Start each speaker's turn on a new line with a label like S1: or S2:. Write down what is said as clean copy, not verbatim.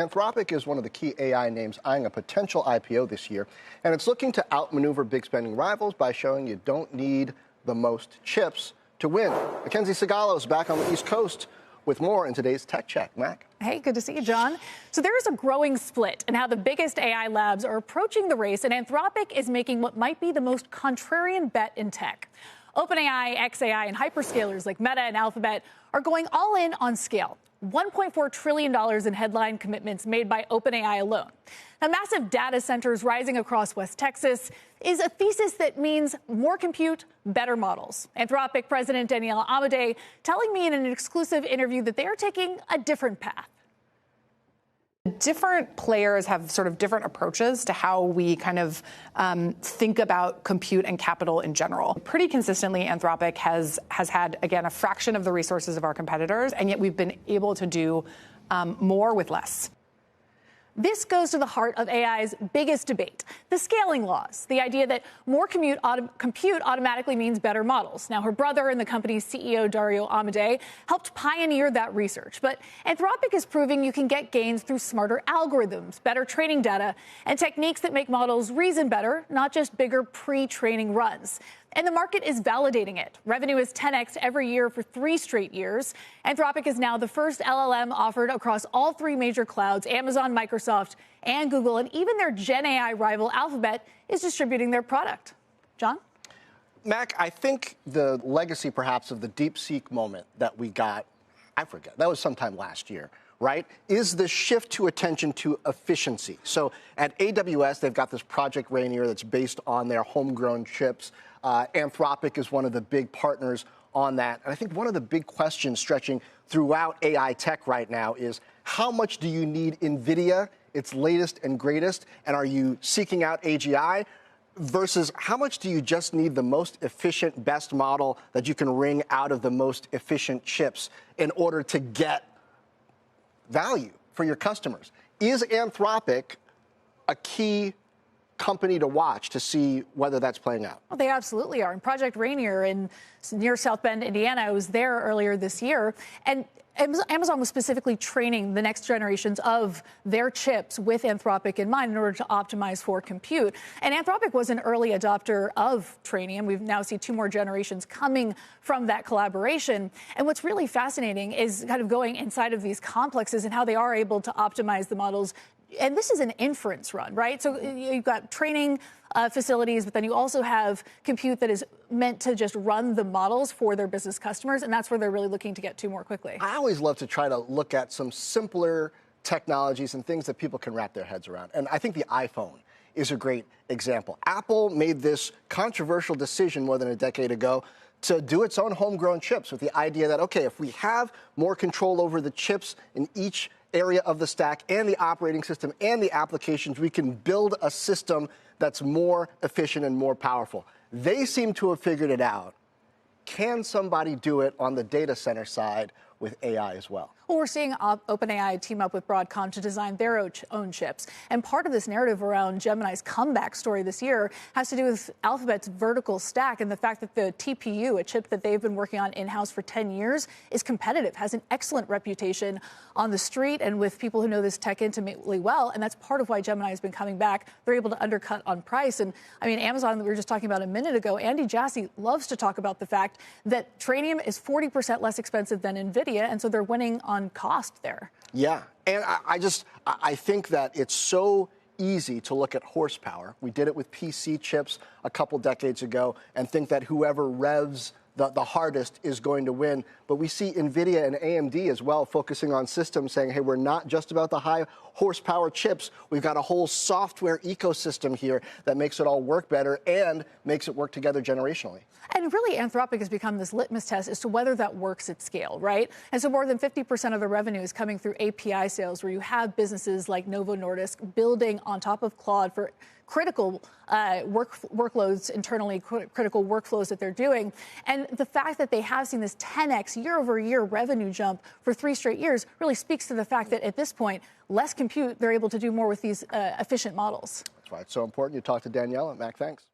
S1: Anthropic is one of the key AI names eyeing a potential IPO this year, and it's looking to outmaneuver big spending rivals by showing you don't need the most chips to win. Mackenzie Sigalo is back on the East Coast with more in today's Tech Check. Mac?
S2: Hey, good to see you, John. So there is a growing split in how the biggest AI labs are approaching the race, and Anthropic is making what might be the most contrarian bet in tech. OpenAI, xAI, and hyperscalers like Meta and Alphabet are going all in on scale. $1.4 trillion in headline commitments made by OpenAI alone. Now, massive data centers rising across West Texas is a thesis that means more compute, better models. Anthropic President Danielle Amadei telling me in an exclusive interview that they are taking a different path.
S3: Different players have sort of different approaches to how we kind of think about compute and capital in general. Pretty consistently, Anthropic has had, again, a fraction of the resources of our competitors, and yet we've been able to do more with less.
S2: This goes to the heart of AI's biggest debate, the scaling laws, the idea that more compute automatically means better models. Now, her brother and the company's CEO, Dario Amodei, helped pioneer that research. But Anthropic is proving you can get gains through smarter algorithms, better training data, and techniques that make models reason better, not just bigger pre-training runs. And the market is validating it. Revenue is 10x every year for 3 straight years. Anthropic is now the first LLM offered across all 3 major clouds, Amazon, Microsoft, and Google. And even their Gen AI rival, Alphabet, is distributing their product. John?
S1: Mac, I think the legacy, perhaps, of the DeepSeek moment that we got, I forget, that was sometime last year, right, is the shift to attention to efficiency. So at AWS, they've got this Project Rainier that's based on their homegrown chips. Anthropic is one of the big partners on that. And I think one of the big questions stretching throughout AI tech right now is how much do you need NVIDIA, its latest and greatest, and are you seeking out AGI, versus how much do you just need the most efficient, best model that you can wring out of the most efficient chips in order to get value for your customers? Is Anthropic a key company to watch to see whether that's playing out?
S2: Well, they absolutely are. And Project Rainier near South Bend, Indiana, I was there earlier this year, and Amazon was specifically training the next generations of their chips with Anthropic in mind in order to optimize for compute. And Anthropic was an early adopter of Trainium. We've now seen 2 more generations coming from that collaboration. And what's really fascinating is kind of going inside of these complexes and how they are able to optimize the models. And this is an inference run, right? So you've got training facilities, but then you also have compute that is meant to just run the models for their business customers, and that's where they're really looking to get to more quickly.
S1: I always love to try to look at some simpler technologies and things that people can wrap their heads around. And I think the iPhone is a great example. Apple made this controversial decision more than a decade ago to do its own homegrown chips with the idea that, okay, if we have more control over the chips in each area of the stack and the operating system and the applications, we can build a system that's more efficient and more powerful. They seem to have figured it out. Can somebody do it on the data center side with AI as well?
S2: Well, we're seeing OpenAI team up with Broadcom to design their own chips. And part of this narrative around Gemini's comeback story this year has to do with Alphabet's vertical stack and the fact that the TPU, a chip that they've been working on in-house for 10 years, is competitive, has an excellent reputation on the street and with people who know this tech intimately well. And that's part of why Gemini has been coming back. They're able to undercut on price. And I mean, Amazon, that we were just talking about a minute ago, Andy Jassy loves to talk about the fact that Trainium is 40% less expensive than NVIDIA. And so they're winning on cost there.
S1: Yeah, and I think that it's so easy to look at horsepower. We did it with PC chips a couple decades ago and think that whoever revs the hardest is going to win. But we see NVIDIA and AMD as well focusing on systems saying, hey, we're not just about the high horsepower chips. We've got a whole software ecosystem here that makes it all work better and makes it work together generationally.
S2: And really, Anthropic has become this litmus test as to whether that works at scale, right? And so more than 50% of the revenue is coming through API sales, where you have businesses like Novo Nordisk building on top of Claude for critical workloads, internally critical workflows that they're doing. And the fact that they have seen this 10x year-over-year revenue jump for 3 straight years really speaks to the fact that at this point, less compute, they're able to do more with these efficient models.
S1: That's why it's so important you talk to Danielle. Mac, thanks.